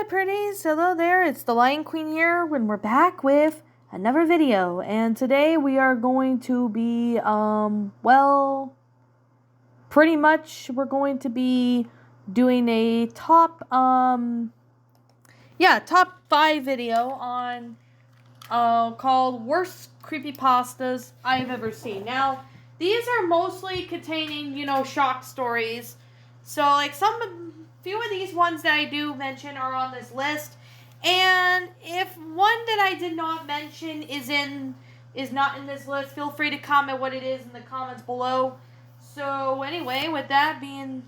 pretties. Hello there, it's the Lion Queen here, and we're back with another video. And today we are going to be, pretty much we're going to be doing a top 5 video on, called Worst Creepypastas I've Ever Seen. Now, these are mostly containing, shock stories. So, few of these ones that I do mention are on this list, and if one that I did not mention is not in this list, feel free to comment what it is in the comments below. So anyway, with that being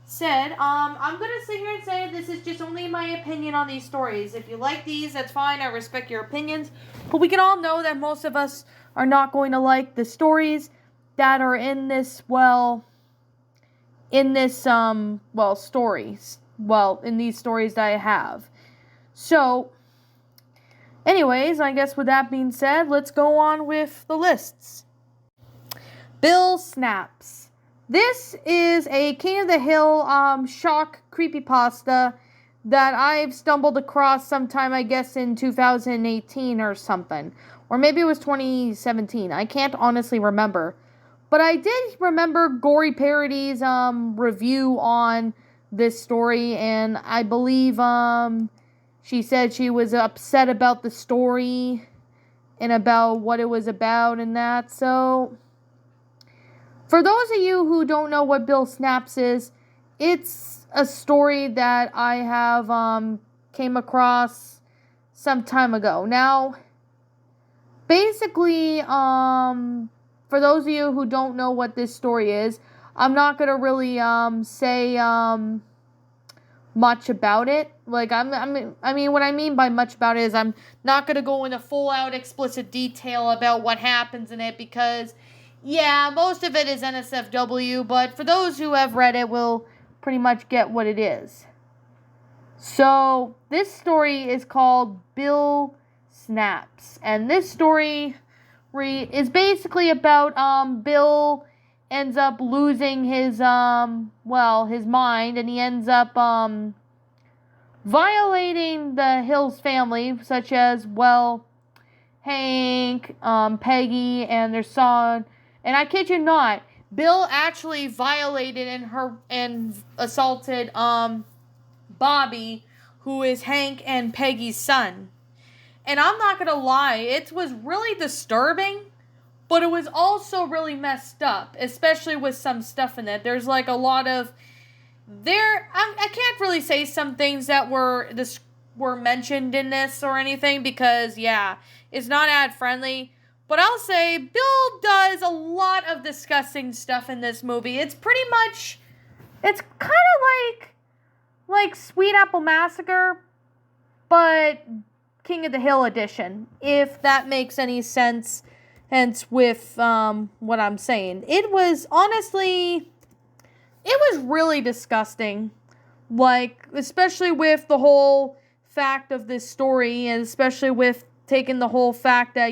said, I'm gonna sit here and say this is just only my opinion on these stories. If you like these, that's fine. I respect your opinions, but we can all know that most of us are not going to like the stories that are in this in these stories that I have. So, anyways, I guess with that being said, let's go on with the lists. Bill Snaps. This is a King of the Hill shock creepypasta that I've stumbled across sometime, I guess, in 2018 or something. Or maybe it was 2017. I can't honestly remember. But I did remember Gory Parody's review on this story, and I believe she said she was upset about the story and about what it was about and that. So, for those of you who don't know what Bill Snaps is, it's a story that I have came across some time ago. Now, basically, for those of you who don't know what this story is, I'm not going to really say much about it. What I mean by much about it is I'm not going to go into full-out explicit detail about what happens in it because, yeah, most of it is NSFW, but for those who have read it will pretty much get what it is. So, this story is called Bill Snaps, and this story is basically about Bill ends up losing his his mind, and he ends up violating the Hills family, such as Hank, Peggy, and their son. And I kid you not, Bill actually violated and assaulted Bobby, who is Hank and Peggy's son. And I'm not going to lie, it was really disturbing, but it was also really messed up, especially with some stuff in it. There's a lot of, I can't really say some things that were mentioned in this or anything because, yeah, it's not ad friendly. But I'll say Bill does a lot of disgusting stuff in this movie. It's kind of like Sweet Apple Massacre, but King of the Hill edition, if that makes any sense, hence with what I'm saying. It was really disgusting, especially with the whole fact of this story, and especially with taking the whole fact that,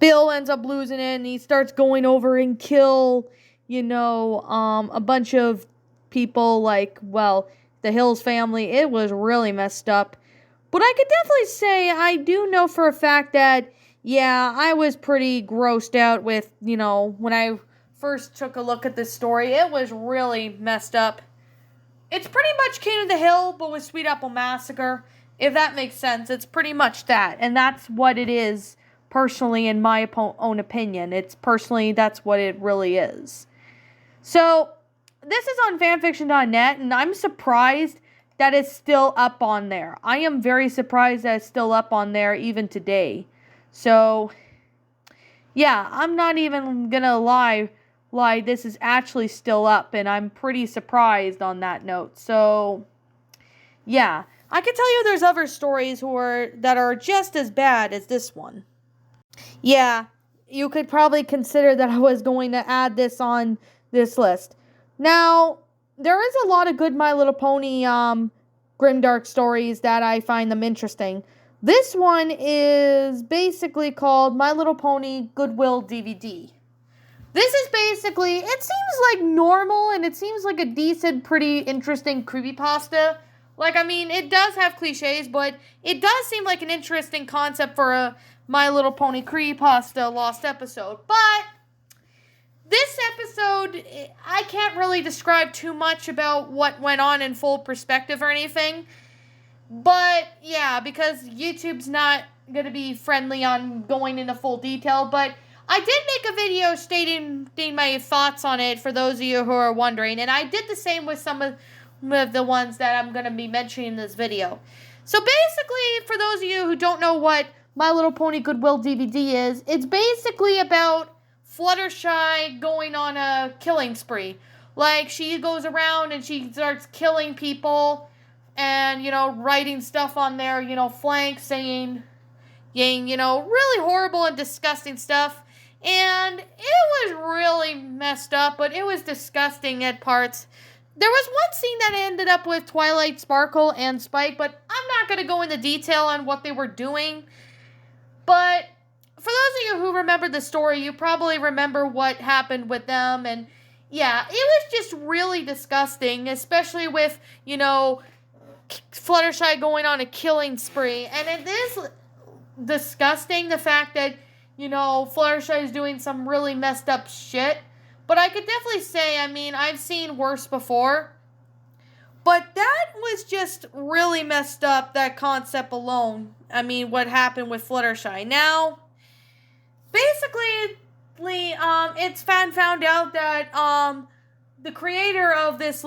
Bill ends up losing it, and he starts going over and kill, a bunch of people, the Hills family. It was really messed up. But I could definitely say I do know for a fact that, yeah, I was pretty grossed out with, when I first took a look at this story. It was really messed up. It's pretty much King of the Hill, but with Sweet Apple Massacre, if that makes sense. It's pretty much that, and that's what it is, personally, in my own opinion. That's what it really is. So, this is on fanfiction.net, and I'm surprised that it's still up on there. I am very surprised that it's still up on there even today. So, yeah, I'm not even gonna lie, this is actually still up, and I'm pretty surprised on that note. So, yeah, I can tell you there's other stories that are just as bad as this one. Yeah, you could probably consider that I was going to add this on this list. Now, there is a lot of good My Little Pony grimdark stories that I find them interesting. This one is basically called My Little Pony Goodwill DVD. This is basically, it seems like normal, and it seems like a decent, pretty interesting creepypasta, Like, I mean, it does have cliches, but it does seem like an interesting concept for a My Little Pony Creepypasta Lost episode. But this episode, I can't really describe too much about what went on in full perspective or anything. But, yeah, because YouTube's not going to be friendly on going into full detail. But I did make a video stating my thoughts on it for those of you who are wondering. And I did the same with some of the ones that I'm going to be mentioning in this video. So basically, for those of you who don't know what My Little Pony Goodwill DVD is, it's basically about Fluttershy going on a killing spree. Like, she goes around and she starts killing people and, writing stuff on their, flanks saying, really horrible and disgusting stuff. And it was really messed up, but it was disgusting at parts. There was one scene that ended up with Twilight Sparkle and Spike, but I'm not going to go into detail on what they were doing. But for those of you who remember the story, you probably remember what happened with them. And yeah, it was just really disgusting, especially with, Fluttershy going on a killing spree. And it is disgusting, the fact that, Fluttershy is doing some really messed up shit. But I could definitely say, I've seen worse before. But that was just really messed up, that concept alone. What happened with Fluttershy. Now, basically, it's found out that the creator of this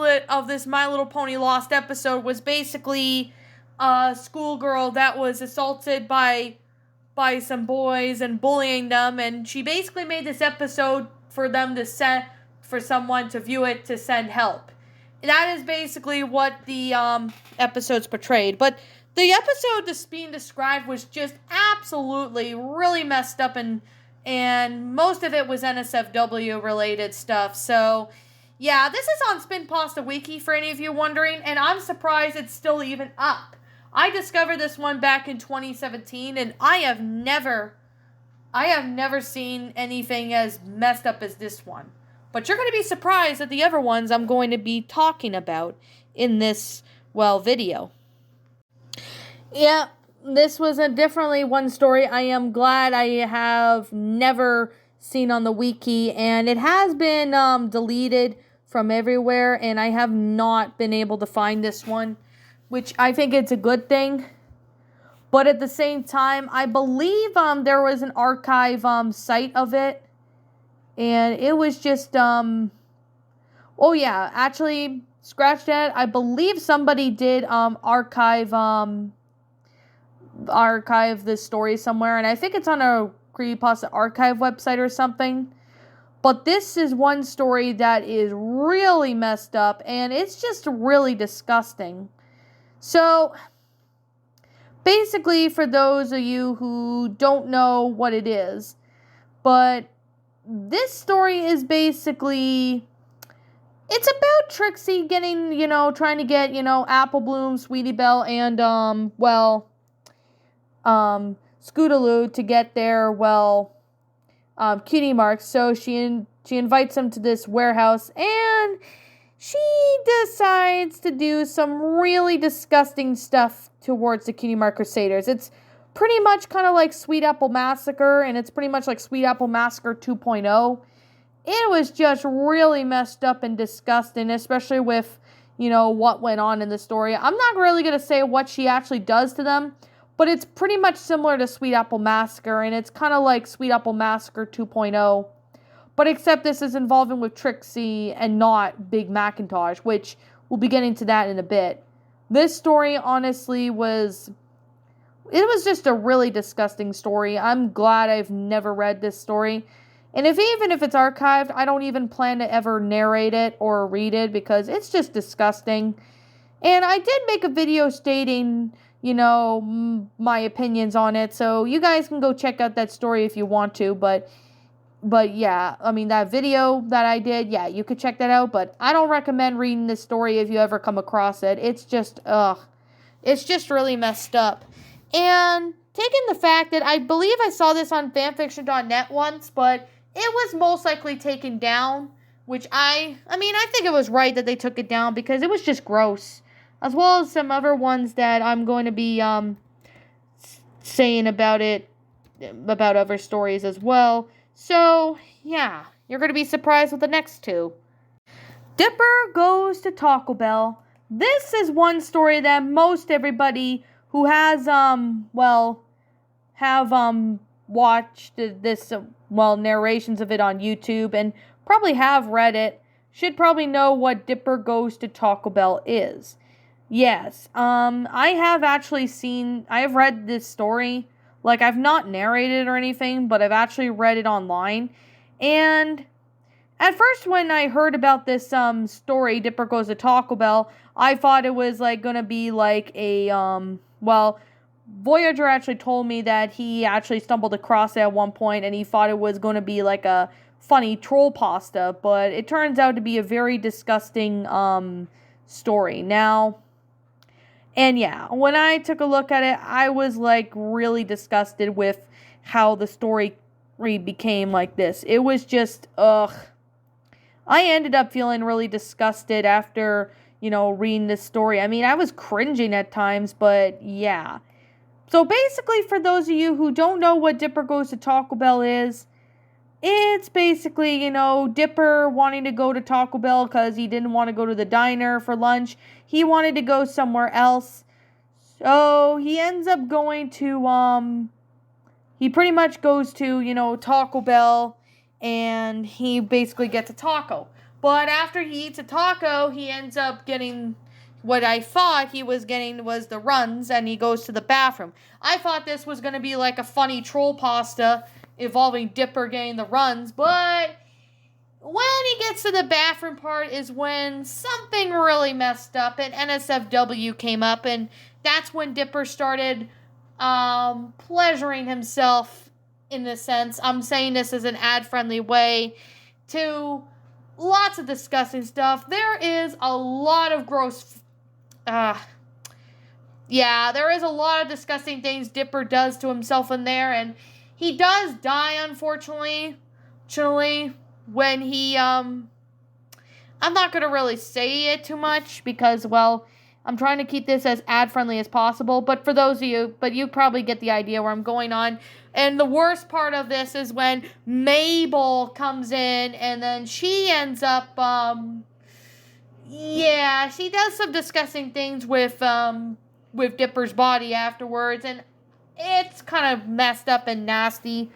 My Little Pony Lost episode was basically a schoolgirl that was assaulted by some boys and bullying them, and she basically made this episode for them to for someone to view it to send help. That is basically what the episode's portrayed. But the episode that's being described was just absolutely really messed up, and most of it was NSFW related stuff. So yeah, this is on Spin Pasta Wiki for any of you wondering, and I'm surprised it's still even up. I discovered this one back in 2017, and I have never seen anything as messed up as this one. But you're going to be surprised at the other ones I'm going to be talking about in this, video. Yeah, this was definitely one story I am glad I have never seen on the wiki, and it has been deleted from everywhere, and I have not been able to find this one, which I think it's a good thing. But at the same time, I believe there was an archive site of it. And it was just, actually, scratch that. I believe somebody did archive this story somewhere. And I think it's on a Creepypasta archive website or something. But this is one story that is really messed up. And it's just really disgusting. So basically, for those of you who don't know what it is, but this story is basically, it's about Trixie getting, trying to get, Apple Bloom, Sweetie Belle, and, Scootaloo to get their, cutie marks. So she invites them to this warehouse, and she decides to do some really disgusting stuff towards the Cutie Mark Crusaders. It's pretty much kind of like Sweet Apple Massacre, and it's pretty much like Sweet Apple Massacre 2.0. It was just really messed up and disgusting, especially with, what went on in the story. I'm not really going to say what she actually does to them, but it's pretty much similar to Sweet Apple Massacre, and it's kind of like Sweet Apple Massacre 2.0. But except this is involving with Trixie and not Big Macintosh, which we'll be getting to that in a bit. This story, honestly, was just a really disgusting story. I'm glad I've never read this story. And even if it's archived, I don't even plan to ever narrate it or read it because it's just disgusting. And I did make a video stating, my opinions on it. So you guys can go check out that story if you want to. But yeah, that video that I did, yeah, you could check that out. But I don't recommend reading this story if you ever come across it. It's just, it's just really messed up. And taking the fact that I believe I saw this on fanfiction.net once, but it was most likely taken down, which I think it was right that they took it down because it was just gross. as well as some other ones that I'm going to be saying about other stories as well. So, yeah, you're going to be surprised with the next two. Dipper Goes to Taco Bell. This is one story that most everybody who has, have, watched this, narrations of it on YouTube and probably have read it, should probably know what Dipper Goes to Taco Bell is. Yes, I have read this story. Like, I've not narrated or anything, but I've actually read it online. And at first, when I heard about this story, Dipper Goes to Taco Bell, I thought it was like gonna be like a Voyager actually told me that he actually stumbled across it at one point, and he thought it was gonna be like a funny troll pasta, but it turns out to be a very disgusting story. Now, and yeah, when I took a look at it, I was like really disgusted with how the story became like this. It was just ugh. I ended up feeling really disgusted after, reading this story. I mean, I was cringing at times, but yeah. So basically, for those of you who don't know what Dipper Goes to Taco Bell is, it's basically, Dipper wanting to go to Taco Bell because he didn't want to go to the diner for lunch. He wanted to go somewhere else. So he ends up going to, he pretty much goes to, Taco Bell, and he basically gets a taco. But after he eats a taco, he ends up getting what I thought he was getting was the runs, and he goes to the bathroom. I thought this was going to be like a funny troll pasta involving Dipper getting the runs, but when he gets to the bathroom part is when something really messed up, and NSFW came up, and that's when Dipper started pleasuring himself, in a sense. I'm saying this as an ad-friendly way, to lots of disgusting stuff. There is a lot of gross... there is a lot of disgusting things Dipper does to himself in there, and he does die, unfortunately, when he, I'm not going to really say it too much, because, I'm trying to keep this as ad-friendly as possible, but for those of you, you probably get the idea where I'm going on. And the worst part of this is when Mabel comes in, and then she ends up, she does some disgusting things with Dipper's body afterwards, and it's kind of messed up and nasty.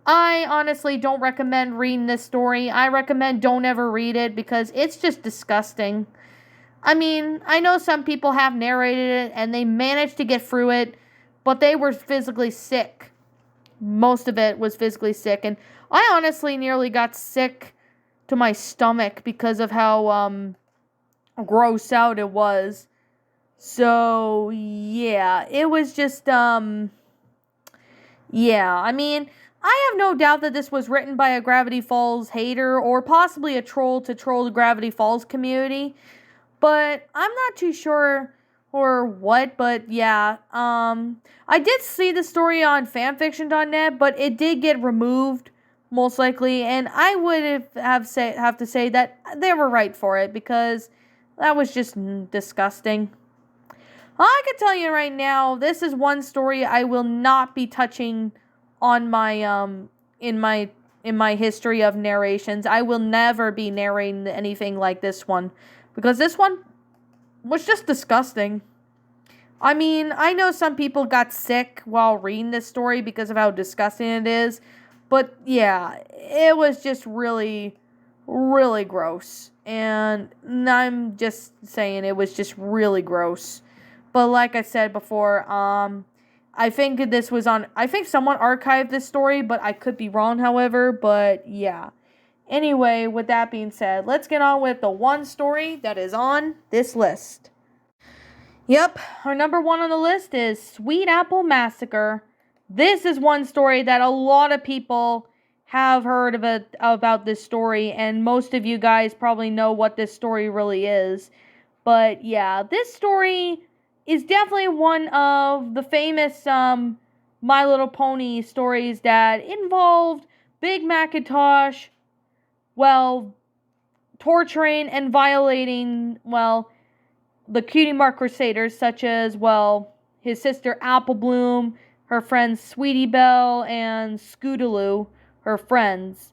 I honestly don't recommend reading this story. I recommend don't ever read it, because it's just disgusting. I mean, I know some people have narrated it, and they managed to get through it, but they were physically sick. Most of it was physically sick, and I honestly nearly got sick to my stomach because of how gross out it was. So, yeah, it was just, I mean, I have no doubt that this was written by a Gravity Falls hater, or possibly a troll to troll the Gravity Falls community, but I'm not too sure or what, but yeah, I did see the story on fanfiction.net, but it did get removed, most likely, and I would have to say that they were right for it, because that was just disgusting. I can tell you right now, this is one story I will not be touching on my, in my history of narrations. I will never be narrating anything like this one, because this one was just disgusting. I mean, I know some people got sick while reading this story because of how disgusting it is, but yeah, it was just really, really gross. And I'm just saying, it was just really gross. But like I said before, I think someone archived this story, but I could be wrong, however, but yeah. Anyway, with that being said, let's get on with the one story that is on this list. Yep, our number one on the list is Sweet Apple Massacre. This is one story that a lot of people have heard about this story, and most of you guys probably know what this story really is. But yeah, this story is definitely one of the famous My Little Pony stories that involved Big Macintosh, torturing and violating, the Cutie Mark Crusaders, such as, well, his sister Apple Bloom, her friends Sweetie Belle, and Scootaloo, her friends.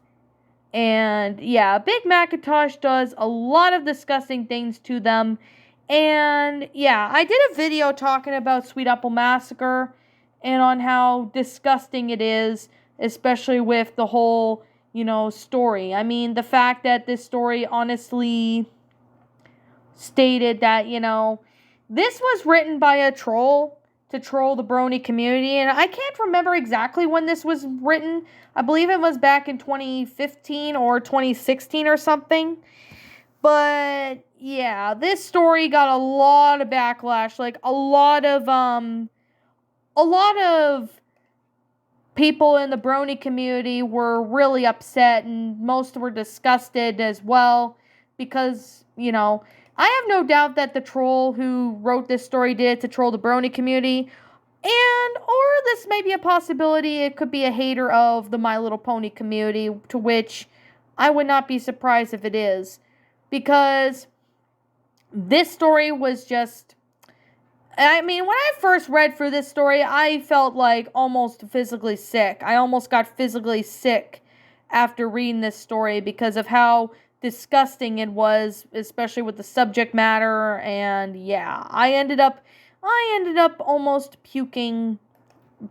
And yeah, Big Macintosh does a lot of disgusting things to them. And yeah, I did a video talking about Sweet Apple Massacre and on how disgusting it is, especially with the whole, story. I mean, the fact that this story honestly stated that, this was written by a troll to troll the brony community, and I can't remember exactly when this was written. I believe it was back in 2015 or 2016 or something. But yeah, this story got a lot of backlash. Like a lot of people in the brony community were really upset, and most were disgusted as well because, I have no doubt that the troll who wrote this story did it to troll the brony community. Or this may be a possibility, it could be a hater of the My Little Pony community, to which I would not be surprised if it is. Because this story was just, I mean, when I first read through this story, I felt like almost physically sick. I almost got physically sick after reading this story because of how disgusting it was, especially with the subject matter. And yeah, I ended up almost puking,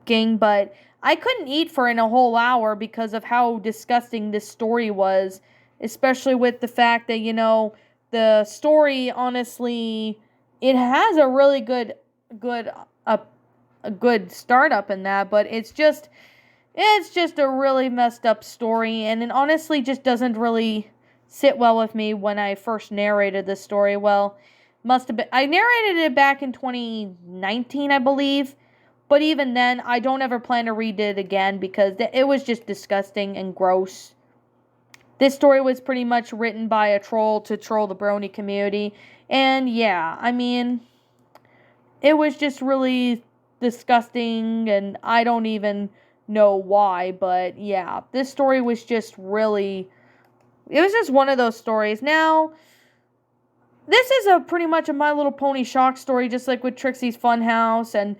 but I couldn't eat for in a whole hour because of how disgusting this story was, especially with the fact that, the story, honestly, it has a really good a good startup in that, but it's just a really messed up story, and it honestly just doesn't really sit well with me when I first narrated this story. Well, must have been, I narrated it back in 2019, I believe, but even then, I don't ever plan to read it again because it was just disgusting and gross. This story was pretty much written by a troll to troll the brony community, and yeah, I mean, it was just really disgusting, and I don't even know why, but yeah, this story was just really, it was just one of those stories. Now, this is pretty much a My Little Pony shock story, just like with Trixie's Funhouse and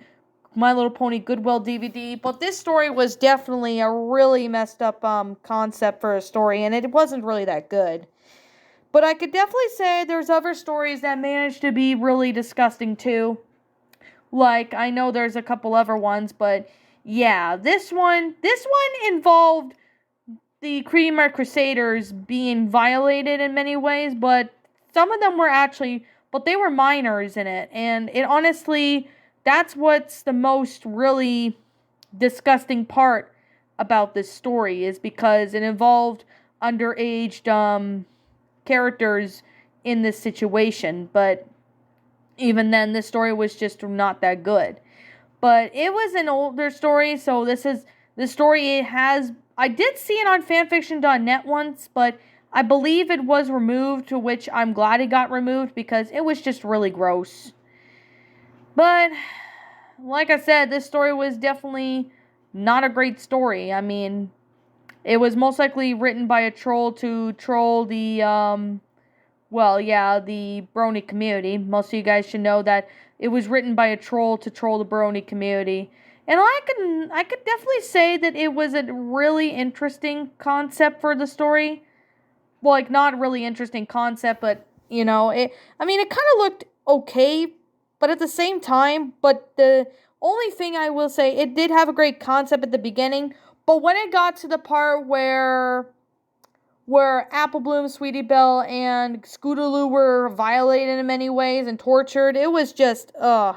My Little Pony Goodwill DVD, but this story was definitely a really messed up concept for a story, and it wasn't really that good. But I could definitely say there's other stories that managed to be really disgusting too. Like, I know there's a couple other ones, but yeah, this one involved the Creamer Crusaders being violated in many ways, but some of them were actually, but they were minors in it, and it honestly, that's what's the most really disgusting part about this story, is because it involved underaged characters in this situation, but even then, this story was just not that good. But it was an older story, so this story, I did see it on fanfiction.net once, but I believe it was removed, to which I'm glad it got removed because it was just really gross. But, like I said, this story was definitely not a great story. I mean, it was most likely written by a troll to troll the, the brony community. Most of you guys should know that it was written by a troll to troll the brony community. And I could definitely say that it was a really interesting concept for the story. Well, like, not really interesting concept, but, it kind of looked okay, but at the same time, but the only thing I will say, it did have a great concept at the beginning, but when it got to the part where Apple Bloom, Sweetie Belle, and Scootaloo were violated in many ways and tortured, it was just, yeah,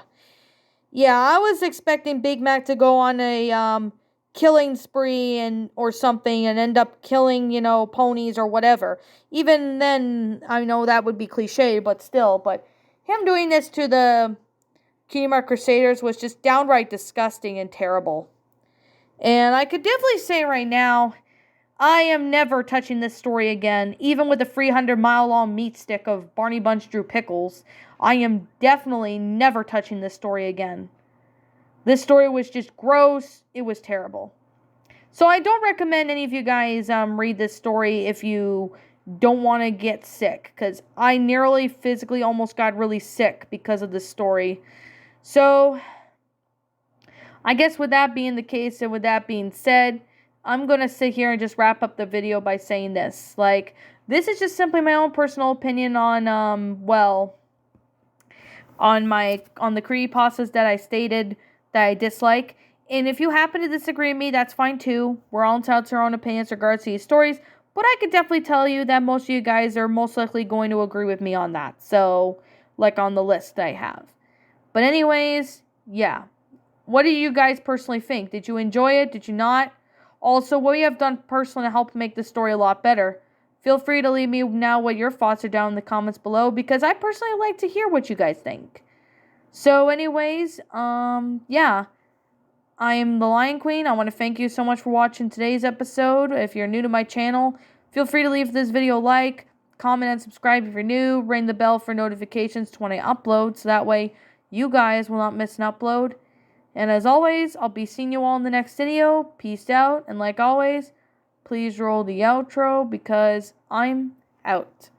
I was expecting Big Mac to go on a, killing spree or something and end up killing, ponies or whatever. Even then, I know that would be cliche, but still. But him doing this to the Kingdom Crusaders was just downright disgusting and terrible. And I could definitely say right now, I am never touching this story again, even with the 300-mile-long meat stick of Barney Bunch Drew Pickles. I am definitely never touching this story again. This story was just gross. It was terrible. So I don't recommend any of you guys read this story if you don't want to get sick, because I nearly physically almost got really sick because of this story. So, I guess with that being the case and with that being said, I'm going to sit here and just wrap up the video by saying this. Like, this is just simply my own personal opinion on, on the creepypastas that I stated that I dislike. And if you happen to disagree with me, that's fine too. We're all entitled to our own opinions regards to these stories. But I could definitely tell you that most of you guys are most likely going to agree with me on that. So, like on the list that I have. But anyways, yeah. What do you guys personally think? Did you enjoy it? Did you not? Also, what you have done personally to help make this story a lot better? Feel free to leave me now what your thoughts are down in the comments below, because I personally like to hear what you guys think. So anyways, yeah. I am the Lion Queen. I want to thank you so much for watching today's episode. If you're new to my channel, feel free to leave this video a like, comment, and subscribe if you're new. Ring the bell for notifications when I upload, so that way you guys will not miss an upload. And as always, I'll be seeing you all in the next video. Peace out. And like always, please roll the outro, because I'm out.